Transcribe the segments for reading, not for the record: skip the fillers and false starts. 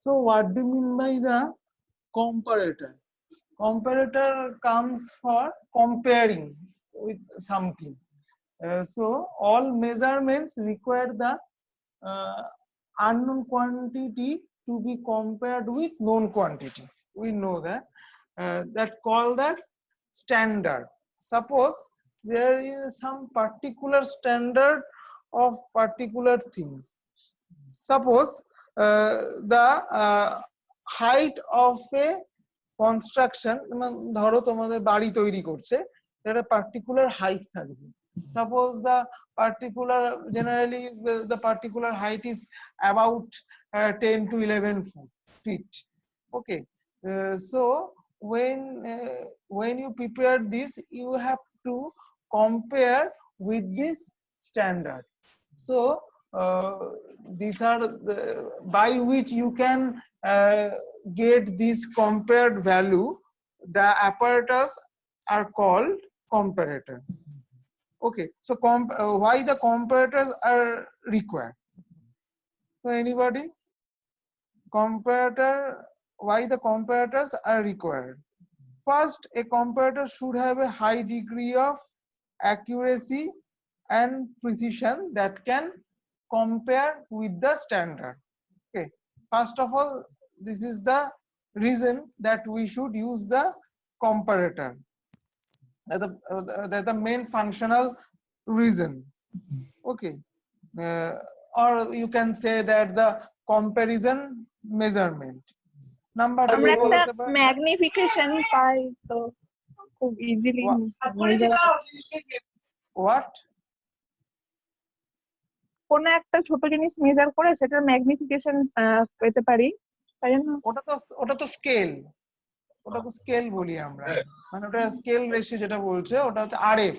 So what do you mean by the comparator? Comparator comes for comparing with something. So all measurements require the unknown quantity to be compared with known quantity. We know that. That call that standard. Suppose there is some particular standard of particular things. Suppose the height of a construction, ধরো তোমাদের বাড়ি তৈরি করছে, একটা particular height থাকবে. Suppose the particular, generally the particular height is about 10 to 11 feet. Okay, so when you prepare this, you have to compare with this standard. So these are the, by which you can get this compared value. The apparatus are called comparator. Okay, so why the comparators are required? So anybody? Comparator, why the comparators are required? First, a comparator should have a high degree of accuracy and precision that can compare with the standard. Okay, first of all, this is the reason that we should use the comparator. That's the main functional reason. Okay, or you can say that the comparison measurement. Number two, magnification পাই তো খুব easily what? কোন একটা ছোট জিনিস measure করে সেটার magnification পেতে পারি, তাই না? ওটা তো স্কেল, ওটা তো স্কেল বলি আমরা, মানে ওটা স্কেল রেশিও যেটা বলছে ওটা হচ্ছে আরএফ,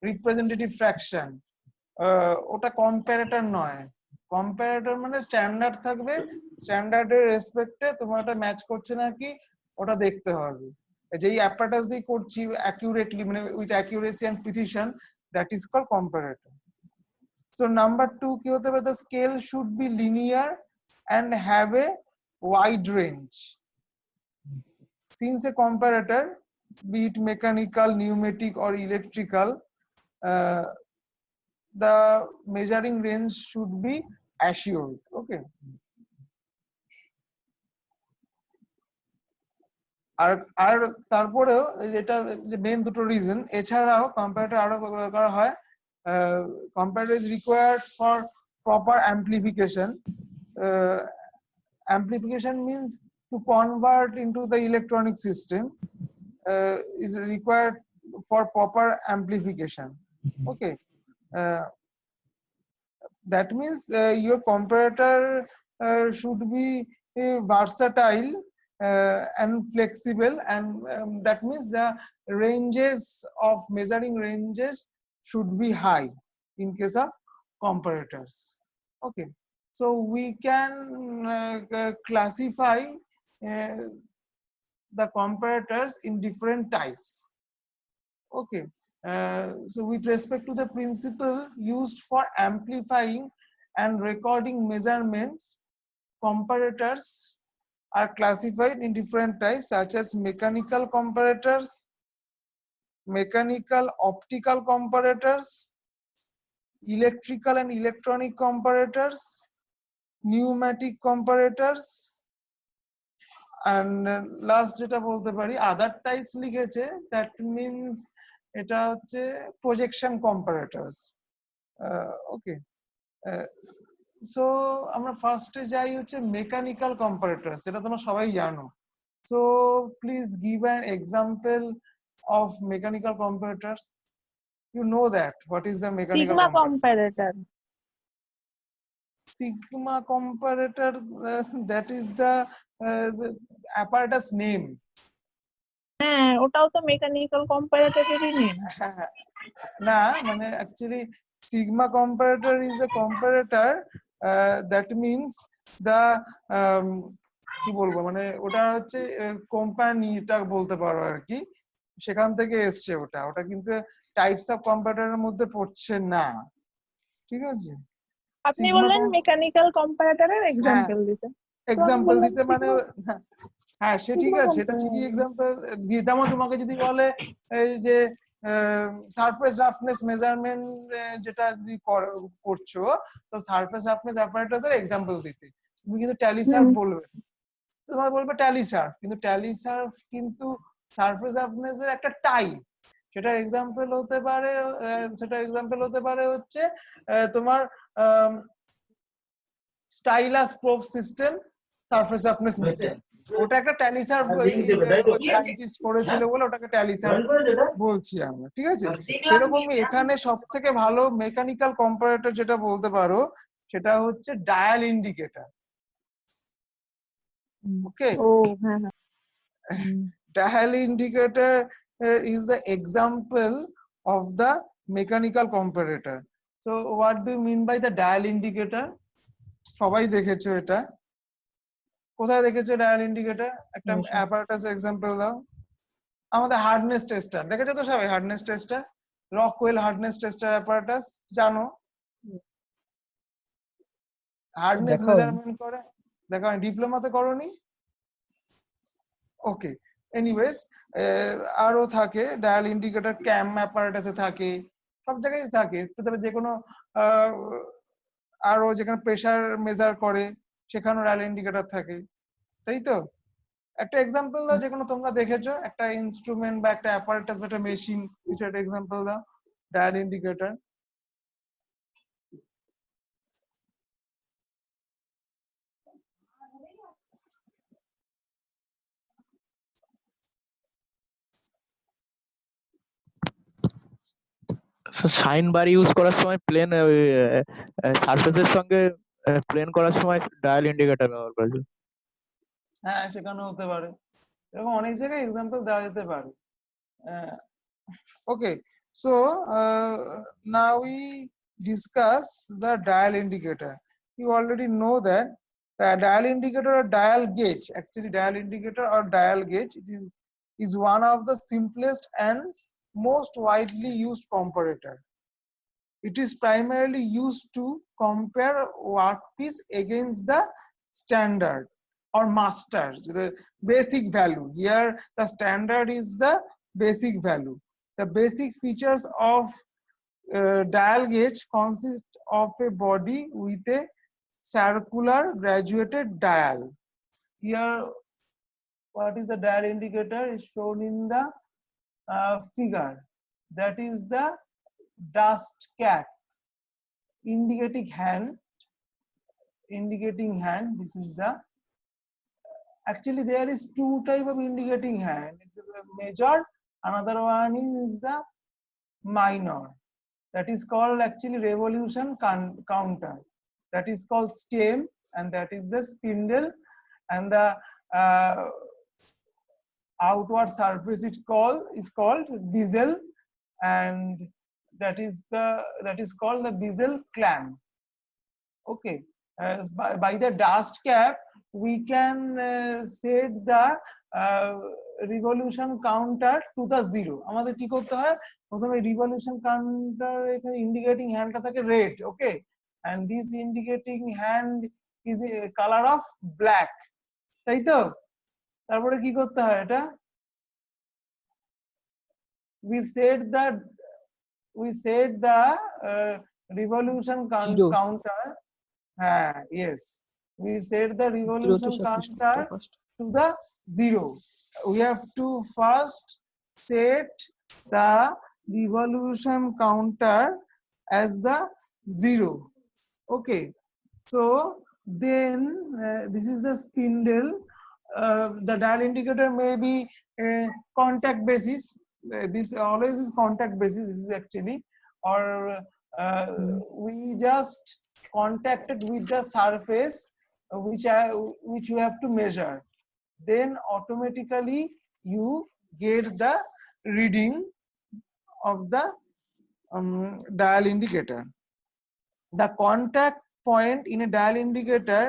রিপ্রেজেন্টেটিভ ফ্র্যাকশন। ওটা কম্পারেটর নয়। কম্পারেটর মানে স্ট্যান্ডার্ড থাকবে, স্ট্যান্ডার্ডের রেসপেক্টে তোমার ওটা ম্যাচ করছে নাকি ওটা দেখতে হবে। যেই অ্যাপারেটাস দিয়ে করছি অ্যাকিউরেটলি, মানে with accuracy and precision, that is called comparator. So number 2 কি হতে পারে? The scale should be linear and have a wide range. Since a comparator, be it mechanical, pneumatic or electrical, the measuring range should be assured. Okay. আর তারপরেও যেটা main দুটো reason, এছাড়াও comparator আরো করা হয়। Comparator is required for proper amplification. Amplification means to convert into the electronic system is required for proper amplification. Okay, that means your comparator should be versatile and flexible, and that means the ranges of measuring ranges should be high in case of comparators. Okay, so we can classify the comparators in different types. Okay, so with respect to the principle used for amplifying and recording measurements, comparators are classified in different types such as mechanical comparators, mechanical optical comparators, electrical and electronic comparators, pneumatic comparators, and last যেটা বলতে পারি other types লিখেছে, that means এটা হচ্ছে projection comparators. Okay, so আমরা ফার্স্টে যাই হচ্ছে মেকানিক্যাল comparators, এটা তোমরা সবাই জানো। So please give an example of mechanical comparators. You know that what is the mechanical comparator? Sigma comparator, that is the apparatus name. হ্যাঁ, ওটাও তো মেকানিক্যাল কম্পারেটরেরই নেম। না, মানে actually sigma comparator is a comparator that means the কি বলবো, মানে ওটা হচ্ছে কোম্পানিটা বলতে পারো আর কি, সেখান থেকে এসছে ওটা। ওটা কিন্তু টাইপস অফ কম্পারেটরের মধ্যে পড়ছে না, ঠিক আছে? আপনি বললেন মেকানিক্যাল কম্পারেটরের হ্যাঁ এক্সাম্পল দিতে, এক্সাম্পল দিতে মানে হ্যাঁ সে ঠিক আছে, সেটা compare ঠিকই এক্সাম্পল দিয়ে। যেমন তোমাকে যদি বলে এই যে সারফেস রাফনেস মেজারমেন্ট যেটা যদি করছো, তো সারফেস রাফনেস অ্যাপারেটাসের এক্সাম্পল দিতে তুমি কিন্তু ট্যালি সার্ফ বলবে, তোমার বলবে ট্যালি সার্ফ, কিন্তু ট্যালি সার্ফ কিন্তু সারফেস রাফনেস এর একটা টাইপ। সেটার এক্সাম্পল হতে পারে হচ্ছে তোমার stylus probe system surface roughness meter. ওটা একটা ট্যালি সার্ফ সায়েন্টিস্ট করেছিল বলে ওটাকে ট্যালি সার্ফ বলছি আমরা, ঠিক আছে। সেরকমই এখানে সব থেকে ভালো মেকানিক্যাল কম্পারেটর যেটা বলতে পারো সেটা হচ্ছে dial indicator. Okay, dial indicator is the example of the mechanical comparator. So what do you mean by the dial indicator? সবাই দেখেছো এটা, কোথায় দেখেছো ডায়াল ইন্ডিকেটর? একটা অ্যাপারেটাস এক্সাম্পল দাও। আমাদের হার্ডনেস টেস্টার দেখেছো তো সবাই, hardness tester, Rockwell hardness tester apparatus জানো, হার্ডনেস মেজারমেন্ট করে। দেখো ডিপ্লোমাতে করোনি? ওকে, এনিওয়েজ আরো থাকে ডায়াল ইন্ডিকেটর, ক্যাম অ্যাপারেটাসে থাকে, সব জায়গায় থাকে। তবে যে কোনো আরো যেখানে প্রেসার মেজার করে সেখানেও ডায়াল ইন্ডিকেটর থাকে, তাই তো। একটা এক্সাম্পল দাও, যে কোনো তোমরা দেখেছো একটা ইনস্ট্রুমেন্ট বা একটা অ্যাপারেটাস বা একটা মেশিন, কিছু একটা এক্সাম্পল দাও dial indicator. Sign bar use করার সময় প্লেন সারফেসের সঙ্গে প্লেন করার সময় ডায়াল ইন্ডিকেটর ব্যবহার করেছে। হ্যাঁ সেখানেও হতে পারে, এরকম অনেক জায়গায় এক্সাম্পল দেওয়া যেতে পারে। Okay, so now we discuss the dial indicator. You already know that the dial indicator or dial gauge, actually dial indicator or dial gauge, is one of the simplest and most widely used comparator. It is primarily used to compare workpiece against the standard or master, the basic value. Here the standard is the basic value. The basic features of dial gauge consist of a body with a circular graduated dial. Here what is the dial indicator is shown in the figure. That is the dust cap, indicating hand. This is the, actually there is two type of indicating hand. This is a major, another one is the minor. That is called actually revolution counter. That is called stem, and that is the spindle, and the outward surface is called bezel, and that is called the bezel clamp. Okay, by the dust cap we can set the revolution counter to the zero. আমাদের কি করতে হয়, প্রথমে revolution counter এখানে indicating handটা থাকে red, okay, and this indicating hand is a color of black, তাই তো। তারপরে কি করতে হয়, এটা we set the revolution counter. Yes, we set the revolution counter to the zero. We have to first set the revolution counter as the zero. Okay, so then this is the spindle. The dial indicator may be contact basis. This always is contact basis. This is actually, or we just contacted with the surface which you have to measure. Then automatically you get the reading of the dial indicator. The contact point in a dial indicator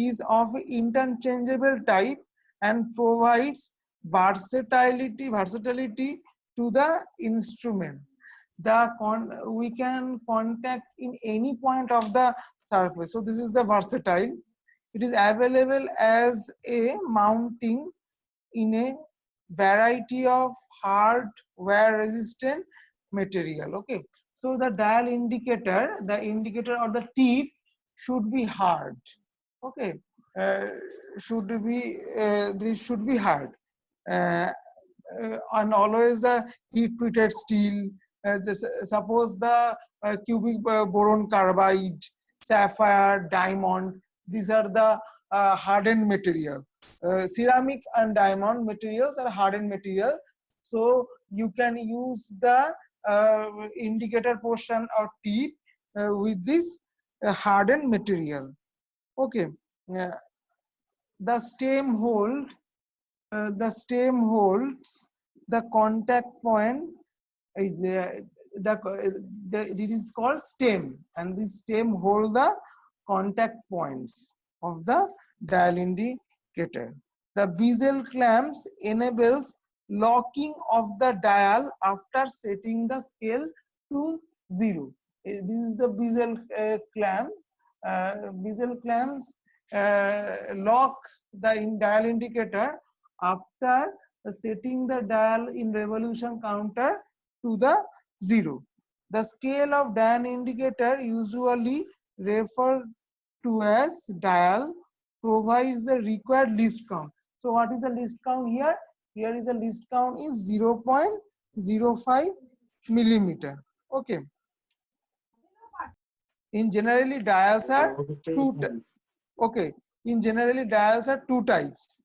is of interchangeable type and provides versatility to the instrument. we can contact in any point of the surface. So this is the versatile. It is available as a mounting in a variety of hard wear resistant material. Okay, so the dial indicator, the indicator or the tip should be hard. Okay, this should be hard, and always a heat treated steel. Suppose the cubic boron carbide, sapphire, diamond, these are the hardened material. Ceramic and diamond materials are hardened material, so you can use the indicator portion or tip with this hardened material. Okay, the stem holds the contact point. This is called stem, and this stem hold the contact points of the dial indicator. The bezel clamps enables locking of the dial after setting the scale to 0. This is the bezel clamp. Bezel clamps lock the dial indicator after setting the dial in revolution counter to the 0. The scale of dial indicator, usually referred to as dial, provides the required least count. So what is the least count here? Here is the least count is 0.05 millimeter. Okay. In generally dials are two types: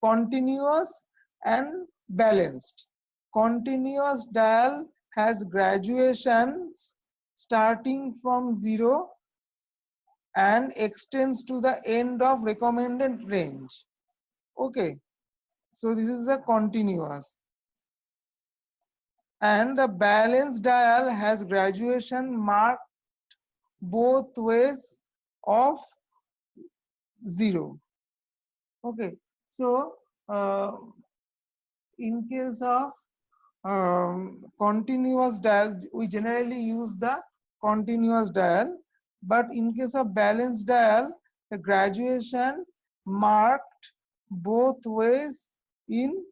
continuous and balanced. Continuous dial has graduations starting from 0 and extends to the end of recommended range. Okay, so this is the continuous. And the balanced dial has graduation marked both ways of 0. Okay, so in case of continuous dial, we generally use the continuous dial, but in case of balanced dial, the graduation marked both ways in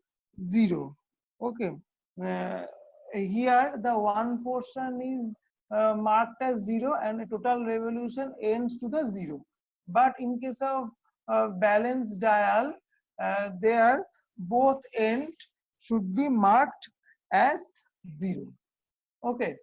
0. Okay, here the one portion is marked as 0 and the total revolution ends to the 0. But in case of balanced dial, there both end should be marked as 0. Okay,